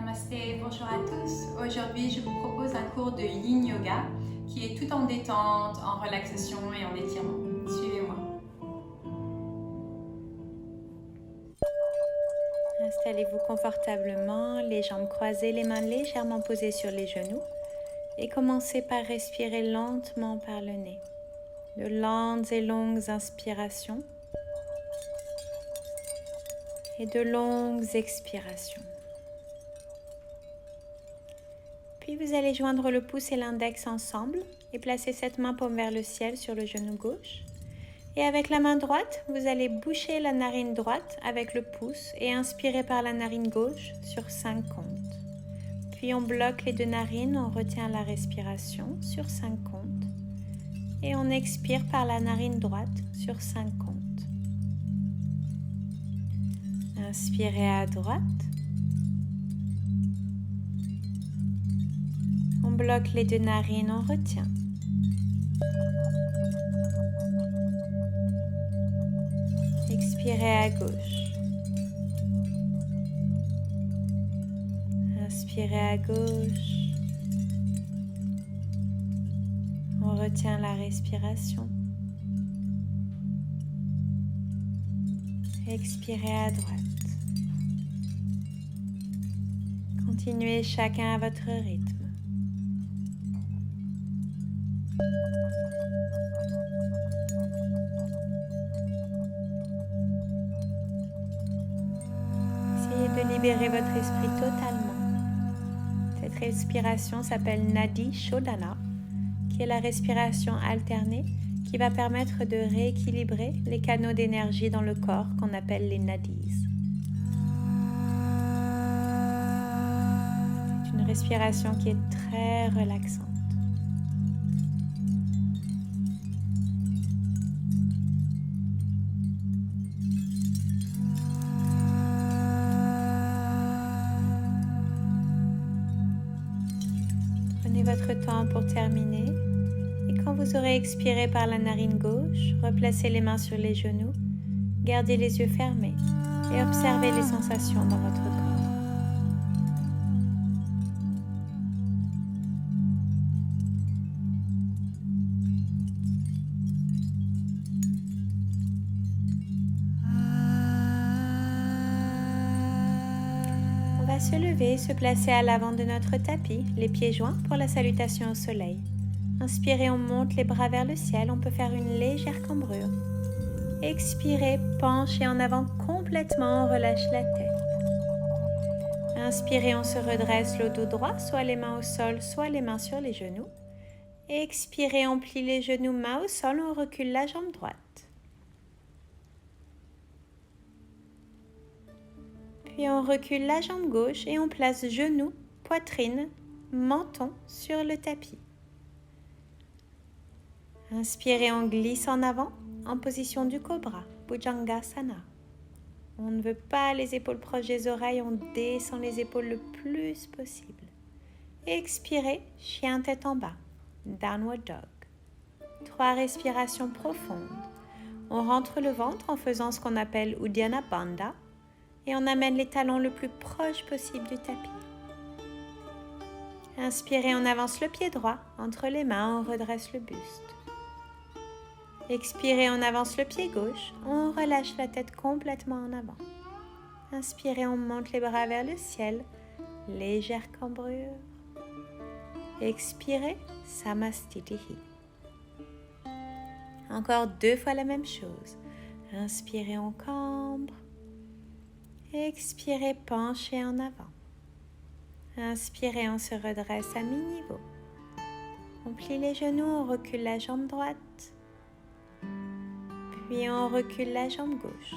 Namasté, bonjour à tous. Aujourd'hui, je vous propose un cours de Yin Yoga qui est tout en détente, en relaxation et en étirement. Suivez-moi. Installez-vous confortablement, les jambes croisées, les mains légèrement posées sur les genoux et commencez par respirer lentement par le nez. De lentes et longues inspirations et de longues expirations. Puis vous allez joindre le pouce et l'index ensemble et placer cette main paume vers le ciel sur le genou gauche. Et avec la main droite, vous allez boucher la narine droite avec le pouce et inspirer par la narine gauche sur 5 comptes. Puis on bloque les deux narines, on retient la respiration sur 5 comptes. Et on expire par la narine droite sur 5 comptes. Inspirez à droite. On bloque les deux narines, on retient. Expirez à gauche. Inspirez à gauche. On retient la respiration. Expirez à droite. Continuez chacun à votre rythme. Essayez de libérer votre esprit totalement. Cette respiration s'appelle Nadi Shodhana, qui est la respiration alternée qui va permettre de rééquilibrer les canaux d'énergie dans le corps qu'on appelle les nadis. C'est une respiration qui est très relaxante. Prenez votre temps pour terminer. Et quand vous aurez expiré par la narine gauche, replacez les mains sur les genoux, gardez les yeux fermés et observez les sensations dans votre corps. On va se lever et se placer à l'avant de notre tapis, les pieds joints pour la salutation au soleil. Inspirez, on monte les bras vers le ciel, on peut faire une légère cambrure. Expirez, penchez en avant complètement, on relâche la tête. Inspirez, on se redresse le dos droit, soit les mains au sol, soit les mains sur les genoux. Expirez, on plie les genoux, mains au sol, on recule la jambe droite. Puis on recule la jambe gauche et on place genou, poitrine, menton sur le tapis. Inspirez, on glisse en avant en position du cobra, Bhujangasana. On ne veut pas les épaules proches des oreilles, on descend les épaules le plus possible. Expirez, chien tête en bas, Downward Dog. 3 respirations profondes. On rentre le ventre en faisant ce qu'on appelle Uddiyana Bandha et on amène les talons le plus proche possible du tapis. Inspirez, on avance le pied droit entre les mains, on redresse le buste. Expirez, on avance le pied gauche, on relâche la tête complètement en avant. Inspirez, on monte les bras vers le ciel, légère cambrure. Expirez, Samastitihi. Encore 2 fois la même chose. Inspirez, on cambre. Expirez, penchez en avant. Inspirez, on se redresse à mi-niveau. On plie les genoux, on recule la jambe droite. Puis on recule la jambe gauche.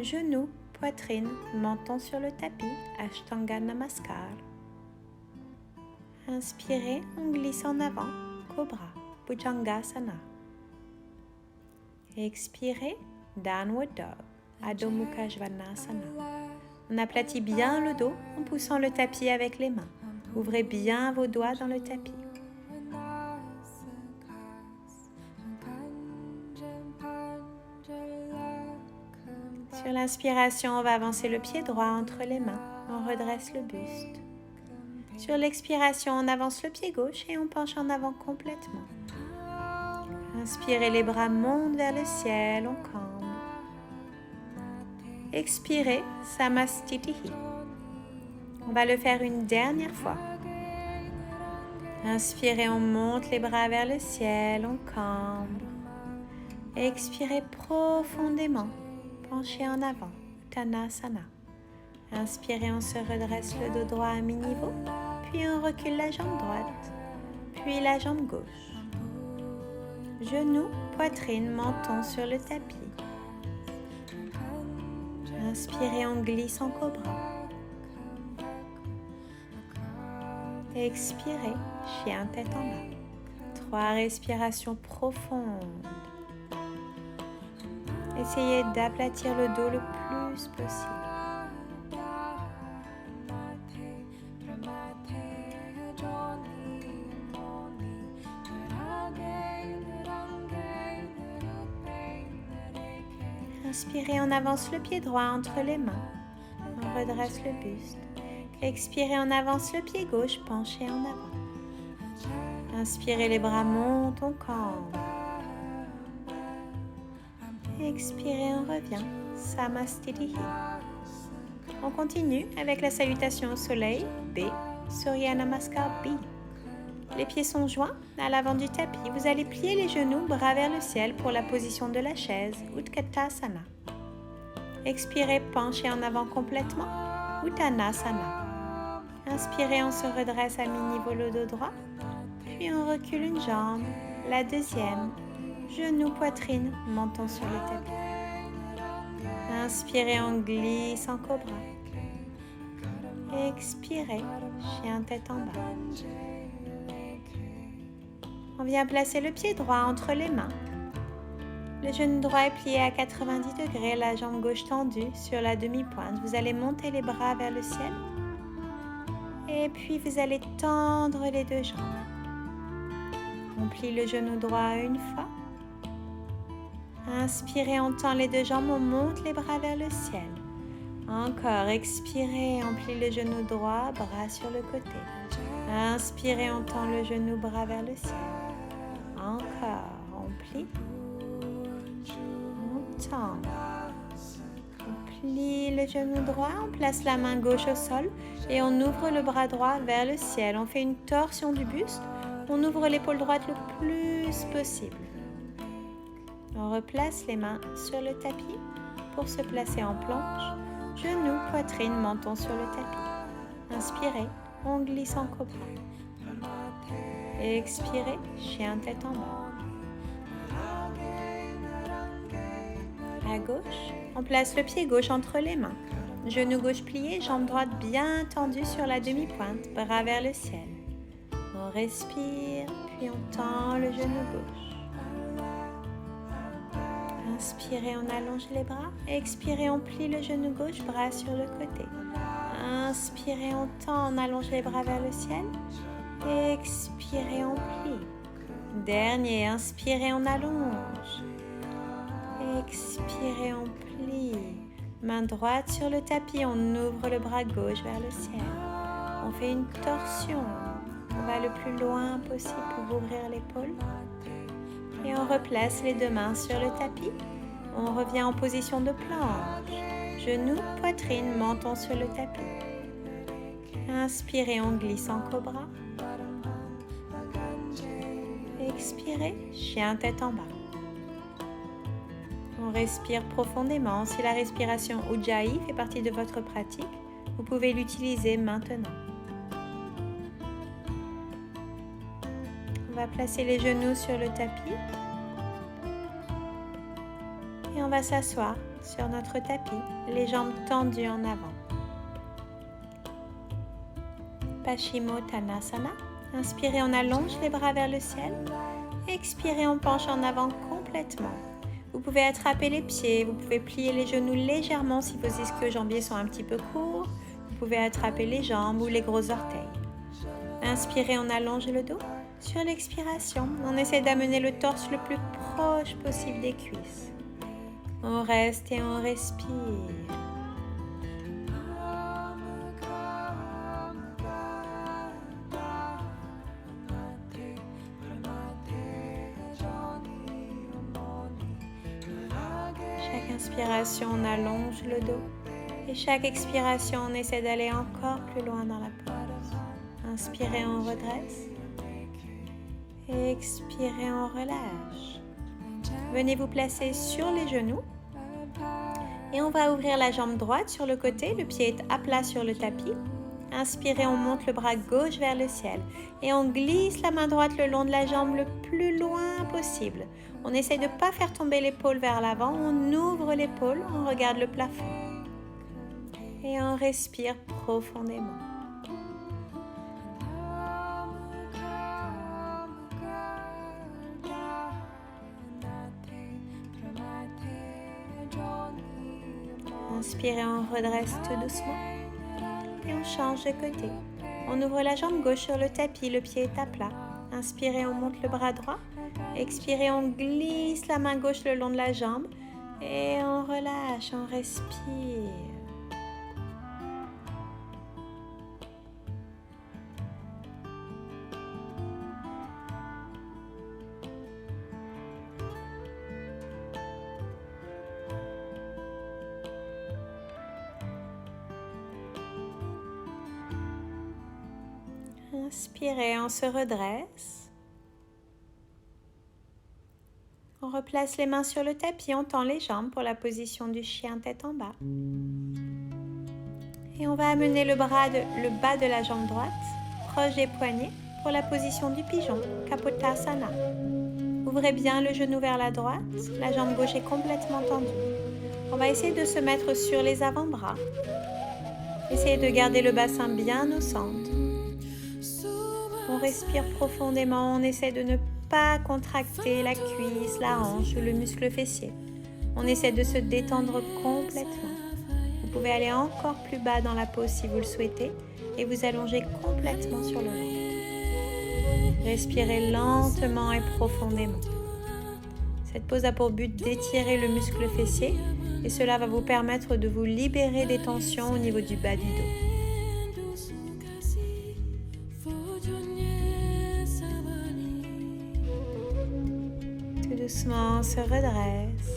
Genoux, poitrine, menton sur le tapis, Ashtanga Namaskar. Inspirez, on glisse en avant, Cobra, Bhujangasana. Expirez, Downward Dog, Adho Mukha Svanasana. On aplatit bien le dos en poussant le tapis avec les mains. Ouvrez bien vos doigts dans le tapis. Sur l'inspiration, on va avancer le pied droit entre les mains. On redresse le buste. Sur l'expiration, on avance le pied gauche et on penche en avant complètement. Inspirez, les bras montent vers le ciel, on cambre. Expirez, Samastitihi. On va le faire une dernière fois. Inspirez, on monte les bras vers le ciel, on cambre. Expirez profondément, penchez en avant, Uttanasana. Inspirez, on se redresse le dos droit à mi-niveau, puis on recule la jambe droite, puis la jambe gauche. Genoux, poitrine, menton sur le tapis. Inspirez, on glisse en cobra. Expirez, chien tête en bas. 3 respirations profondes. Essayez d'aplatir le dos le plus possible. Inspirez, on avance le pied droit entre les mains. On redresse le buste. Expirez, on avance le pied gauche, penchez en avant. Inspirez, les bras montent, on cambre. Expirez, on revient. Samastitihi. On continue avec la salutation au soleil, B, Surya Namaskar B. Les pieds sont joints à l'avant du tapis. Vous allez plier les genoux, bras vers le ciel pour la position de la chaise, Utkatasana. Expirez, penchez en avant complètement, Uttanasana. Inspirez, on se redresse à mi-niveau le dos droit, puis on recule une jambe, la deuxième, genou, poitrine, menton sur le tapis. Inspirez, on glisse en cobra. Expirez, chien tête en bas. On vient placer le pied droit entre les mains. Le genou droit est plié à 90 degrés, la jambe gauche tendue sur la demi-pointe. Vous allez monter les bras vers le ciel. Et puis vous allez tendre les deux jambes. On plie le genou droit une fois. Inspirez, on tend les deux jambes, on monte les bras vers le ciel. Encore, expirez, on plie le genou droit, bras sur le côté. Inspirez, on tend le genou, bras vers le ciel. Encore, on plie, on tend, on plie le genou droit, on place la main gauche au sol et on ouvre le bras droit vers le ciel. On fait une torsion du buste, on ouvre l'épaule droite le plus possible. On replace les mains sur le tapis pour se placer en planche, genoux, poitrine, menton sur le tapis. Inspirez, on glisse en cobra. Expirez, chien tête en bas. À gauche, on place le pied gauche entre les mains. Genou gauche plié, jambe droite bien tendue sur la demi-pointe, bras vers le ciel. On respire, puis on tend le genou gauche. Inspirez, on allonge les bras. Expirez, on plie le genou gauche, bras sur le côté. Inspirez, on tend, on allonge les bras vers le ciel. Expirez, on plie. Dernier, inspirez, on allonge. Expirez, on plie. Main droite sur le tapis, on ouvre le bras gauche vers le ciel. On fait une torsion. On va le plus loin possible pour ouvrir l'épaule. Et on replace les deux mains sur le tapis. On revient en position de planche. Genoux, poitrine, menton sur le tapis. Inspirez, on glisse en cobra. Expirez, chien tête en bas. On respire profondément. Si la respiration Ujjayi fait partie de votre pratique, vous pouvez l'utiliser maintenant. On va placer les genoux sur le tapis. Et on va s'asseoir sur notre tapis, les jambes tendues en avant. Paschimottanasana. Inspirez, on allonge les bras vers le ciel. Expirez, on penche en avant complètement. Vous pouvez attraper les pieds, vous pouvez plier les genoux légèrement si vos ischio-jambiers sont un petit peu courts. Vous pouvez attraper les jambes ou les gros orteils. Inspirez, on allonge le dos. Sur l'expiration, on essaie d'amener le torse le plus proche possible des cuisses. On reste et on respire. Chaque inspiration, on allonge le dos. Et chaque expiration, on essaie d'aller encore plus loin dans la pose. Inspirez, on redresse. Et expirez, on relâche. Venez vous placer sur les genoux. Et on va ouvrir la jambe droite sur le côté. Le pied est à plat sur le tapis. Inspirez, on monte le bras gauche vers le ciel. Et on glisse la main droite le long de la jambe le plus loin possible. On essaie de ne pas faire tomber l'épaule vers l'avant. On ouvre l'épaule, on regarde le plafond. Et on respire profondément. Inspirez, on redresse tout doucement. Et on change de côté. On ouvre la jambe gauche sur le tapis, le pied est à plat. Inspirez, on monte le bras droit. Expirez, on glisse la main gauche le long de la jambe. Et on relâche, on respire. Inspirez, on se redresse. On replace les mains sur le tapis, on tend les jambes pour la position du chien tête en bas. Et on va amener le bas de la jambe droite, proche des poignets, pour la position du pigeon, Kapotasana. Ouvrez bien le genou vers la droite, la jambe gauche est complètement tendue. On va essayer de se mettre sur les avant-bras. Essayez de garder le bassin bien au centre. On respire profondément, on essaie de ne pas contracter la cuisse, la hanche ou le muscle fessier. On essaie de se détendre complètement. Vous pouvez aller encore plus bas dans la pose si vous le souhaitez et vous allonger complètement sur le ventre. Respirez lentement et profondément. Cette pose a pour but d'étirer le muscle fessier et cela va vous permettre de vous libérer des tensions au niveau du bas du dos. Doucement, on se redresse.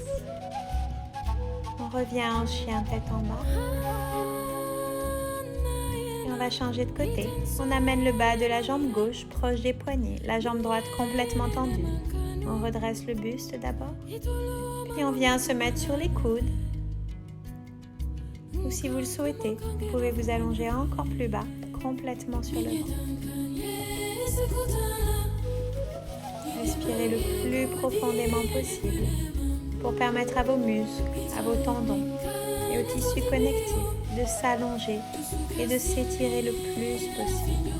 On revient en chien tête en bas. Et on va changer de côté. On amène le bas de la jambe gauche proche des poignets, la jambe droite complètement tendue. On redresse le buste d'abord. Puis on vient se mettre sur les coudes. Ou si vous le souhaitez, vous pouvez vous allonger encore plus bas, complètement sur le ventre. Respirez le plus profondément possible pour permettre à vos muscles, à vos tendons et aux tissus connectifs de s'allonger et de s'étirer le plus possible.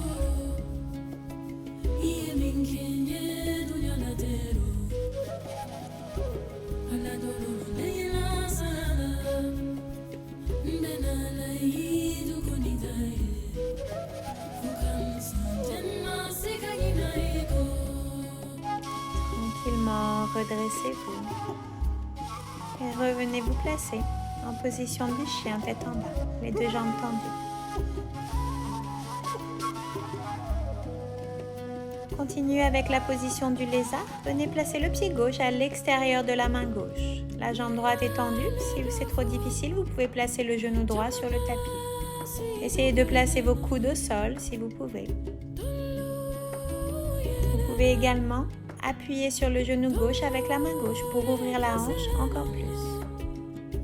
Redressez-vous et revenez vous placer en position du chien tête en bas, les deux jambes tendues. Continuez avec la position du lézard. Venez placer le pied gauche à l'extérieur de la main gauche. La jambe droite est tendue. Si c'est trop difficile, vous pouvez placer le genou droit sur le tapis. Essayez de placer vos coudes au sol si vous pouvez. Vous pouvez également appuyez sur le genou gauche avec la main gauche pour ouvrir la hanche encore plus.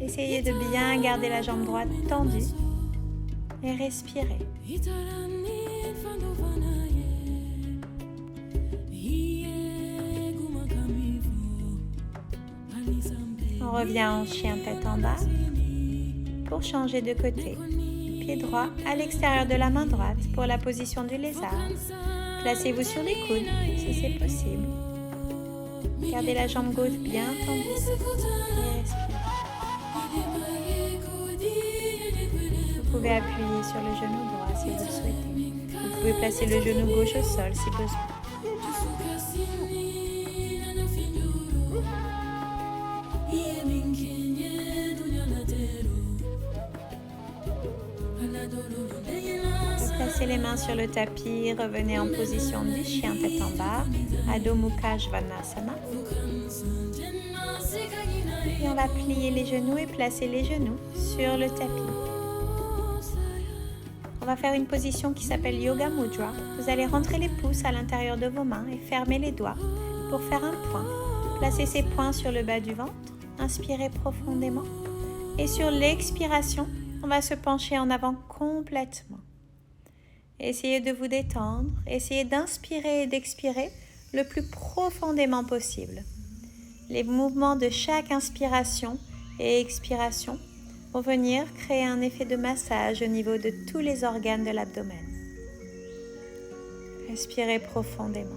Essayez de bien garder la jambe droite tendue et respirez. On revient en chien tête en bas pour changer de côté. Pied droit à l'extérieur de la main droite pour la position du lézard. Placez-vous sur les coudes si c'est possible. Gardez la jambe gauche bien tendue et respirez. Vous pouvez appuyer sur le genou droit si vous le souhaitez. Vous pouvez placer le genou gauche au sol si besoin. Placez les mains sur le tapis, revenez en position du chien tête en bas, Adho Mukha Svanasana. Et on va plier les genoux et placer les genoux sur le tapis. On va faire une position qui s'appelle Yoga Mudra. Vous allez rentrer les pouces à l'intérieur de vos mains et fermer les doigts pour faire un point. Placez ces poings sur le bas du ventre, inspirez profondément. Et sur l'expiration, on va se pencher en avant complètement. Essayez de vous détendre, essayez d'inspirer et d'expirer le plus profondément possible. Les mouvements de chaque inspiration et expiration vont venir créer un effet de massage au niveau de tous les organes de l'abdomen. Respirez profondément.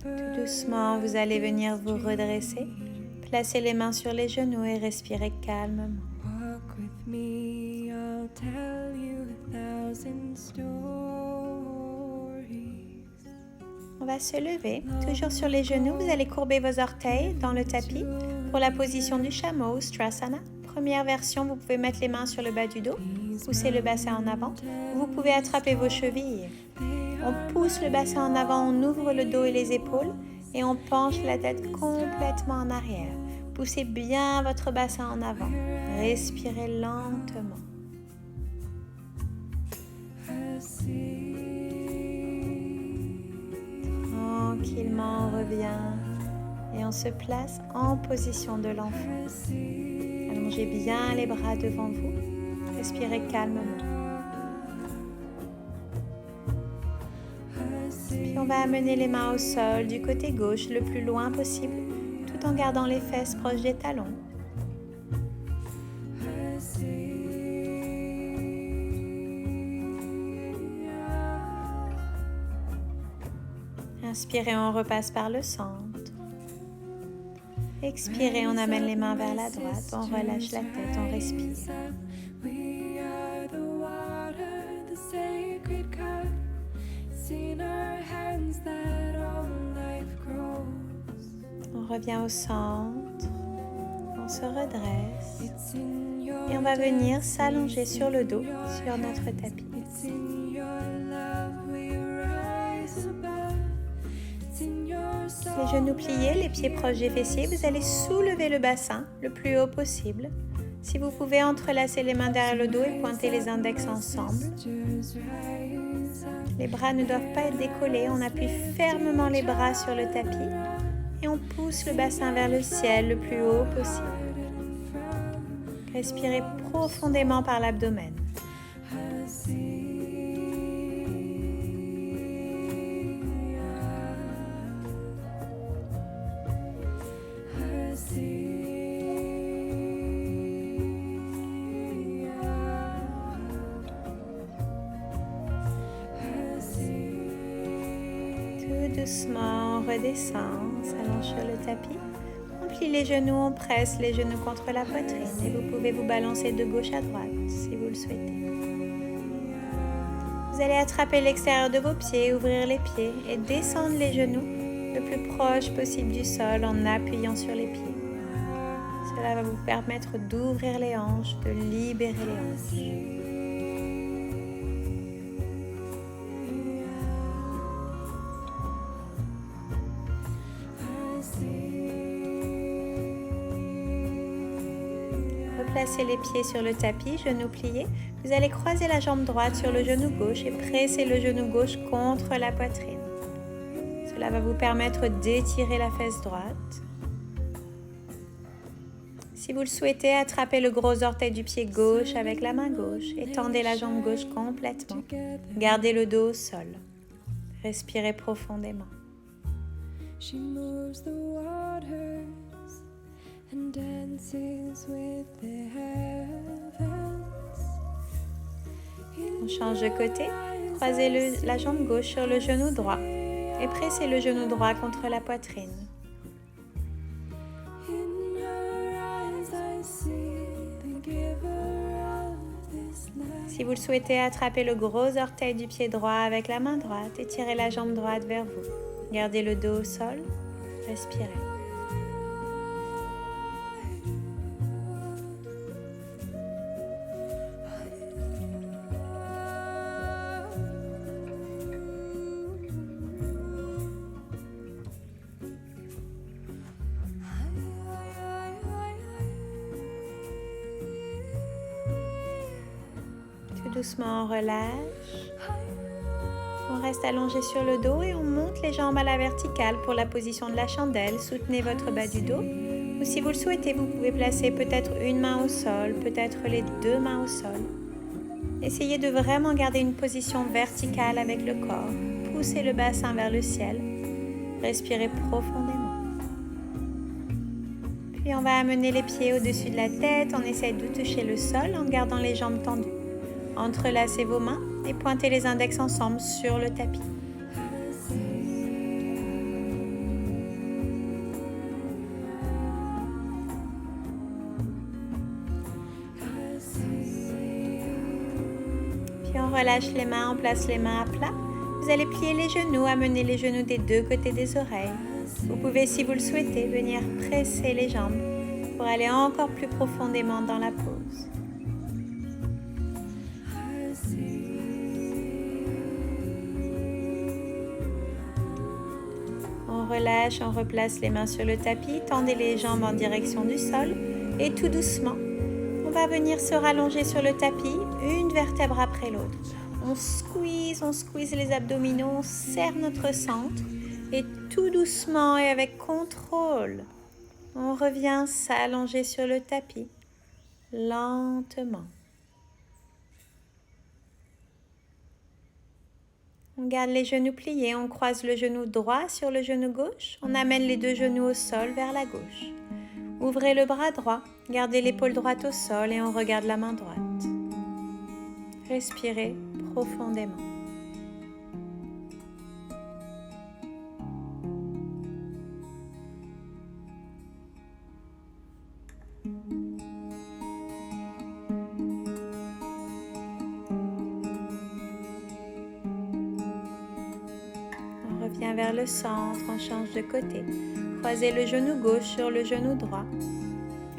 Tout doucement, vous allez venir vous redresser. Placez les mains sur les genoux et respirez calmement. On va se lever, toujours sur les genoux. Vous allez courber vos orteils dans le tapis pour la position du chameau, Ustrasana. Première version, vous pouvez mettre les mains sur le bas du dos, pousser le bassin en avant. Vous pouvez attraper vos chevilles. On pousse le bassin en avant, on ouvre le dos et les épaules et on penche la tête complètement en arrière. Poussez bien votre bassin en avant. Respirez lentement. Tranquillement, on revient et on se place en position de l'enfant. Allongez bien les bras devant vous. Respirez calmement. Puis on va amener les mains au sol du côté gauche le plus loin possible, tout en gardant les fesses proches des talons. Inspirez, on repasse par le centre. Expirez, on amène les mains vers la droite, on relâche la tête, on respire. On revient au centre, on se redresse et on va venir s'allonger sur le dos sur notre tapis. Les genoux pliés, les pieds proches des fessiers, vous allez soulever le bassin le plus haut possible. Si vous pouvez entrelacer les mains derrière le dos et pointer les index ensemble. Les bras ne doivent pas être décollés, on appuie fermement les bras sur le tapis et on pousse le bassin vers le ciel le plus haut possible. Respirez profondément par l'abdomen. Doucement, on redescend, on s'allonge sur le tapis. On plie les genoux, on presse les genoux contre la poitrine et vous pouvez vous balancer de gauche à droite si vous le souhaitez. Vous allez attraper l'extérieur de vos pieds, ouvrir les pieds et descendre les genoux le plus proche possible du sol en appuyant sur les pieds. Cela va vous permettre d'ouvrir les hanches, de libérer les hanches. Placez les pieds sur le tapis, genoux pliés. Vous allez croiser la jambe droite sur le genou gauche et presser le genou gauche contre la poitrine. Cela va vous permettre d'étirer la fesse droite. Si vous le souhaitez, attrapez le gros orteil du pied gauche avec la main gauche et tendez la jambe gauche complètement. Gardez le dos au sol. Respirez profondément. On change de côté. Croisez la jambe gauche sur le genou droit et pressez le genou droit contre la poitrine. Si vous le souhaitez, attrapez le gros orteil du pied droit avec la main droite et tirez la jambe droite vers vous. Gardez le dos au sol. Respirez. Doucement, on relâche. On reste allongé sur le dos et on monte les jambes à la verticale pour la position de la chandelle. Soutenez votre bas du dos. Ou si vous le souhaitez, vous pouvez placer peut-être une main au sol, peut-être les deux mains au sol. Essayez de vraiment garder une position verticale avec le corps. Poussez le bassin vers le ciel. Respirez profondément. Puis on va amener les pieds au-dessus de la tête. On essaie de toucher le sol en gardant les jambes tendues. Entrelacez vos mains et pointez les index ensemble sur le tapis. Puis on relâche les mains, on place les mains à plat. Vous allez plier les genoux, amener les genoux des deux côtés des oreilles. Vous pouvez, si vous le souhaitez, venir presser les jambes pour aller encore plus profondément dans la pose. On relâche, on replace les mains sur le tapis, tendez les jambes en direction du sol et tout doucement, on va venir se rallonger sur le tapis, une vertèbre après l'autre. On squeeze les abdominaux, on serre notre centre et tout doucement et avec contrôle, on revient s'allonger sur le tapis, lentement. On garde les genoux pliés, on croise le genou droit sur le genou gauche, on amène les deux genoux au sol vers la gauche. Ouvrez le bras droit, gardez l'épaule droite au sol et on regarde la main droite. Respirez profondément. Revient vers le centre, on change de côté. Croisez le genou gauche sur le genou droit.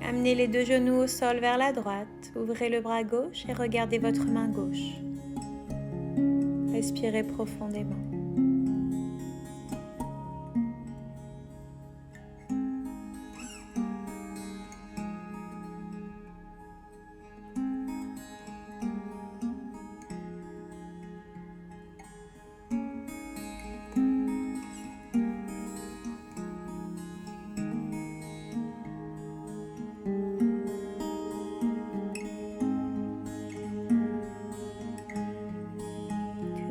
Amenez les deux genoux au sol vers la droite. Ouvrez le bras gauche et regardez votre main gauche. Respirez profondément.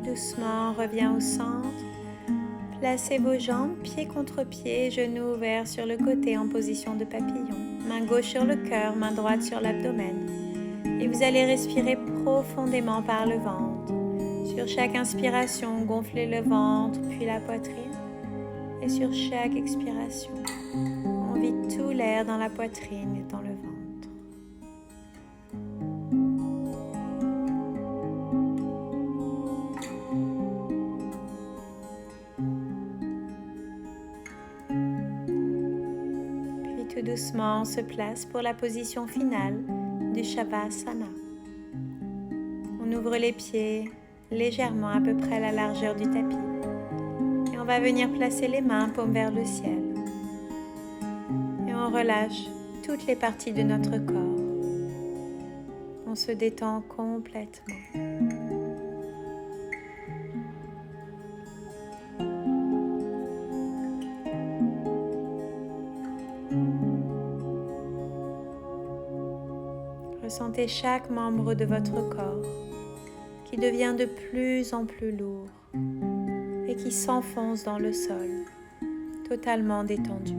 Doucement, on revient au centre. Placez vos jambes, pied contre pied, genoux ouverts sur le côté en position de papillon. Main gauche sur le cœur, main droite sur l'abdomen. Et vous allez respirer profondément par le ventre. Sur chaque inspiration, gonflez le ventre, puis la poitrine. Et sur chaque expiration, on vide tout l'air dans la poitrine et dans le ventre. Tout doucement, on se place pour la position finale du Shavasana. On ouvre les pieds légèrement à peu près à la largeur du tapis. Et on va venir placer les mains paumes vers le ciel. Et on relâche toutes les parties de notre corps. On se détend complètement. Ressentez chaque membre de votre corps qui devient de plus en plus lourd et qui s'enfonce dans le sol, totalement détendu.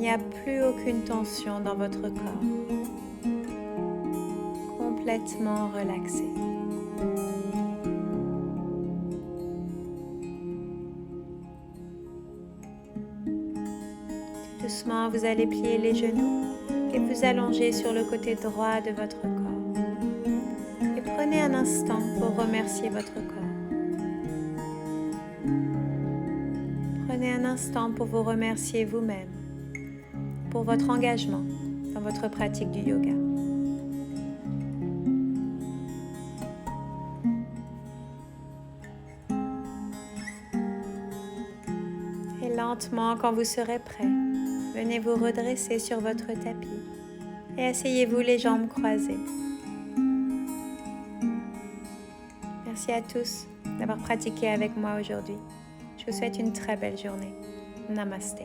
n'y a plus aucune tension dans votre corps. Complètement relaxé. Doucement, vous allez plier les genoux et vous allonger sur le côté droit de votre corps. Et prenez un instant pour remercier votre corps. Prenez un instant pour vous remercier vous-même pour votre engagement dans votre pratique du yoga. Et lentement, quand vous serez prêt, venez vous redresser sur votre tapis et asseyez-vous les jambes croisées. Merci à tous d'avoir pratiqué avec moi aujourd'hui. Je vous souhaite une très belle journée. Namasté.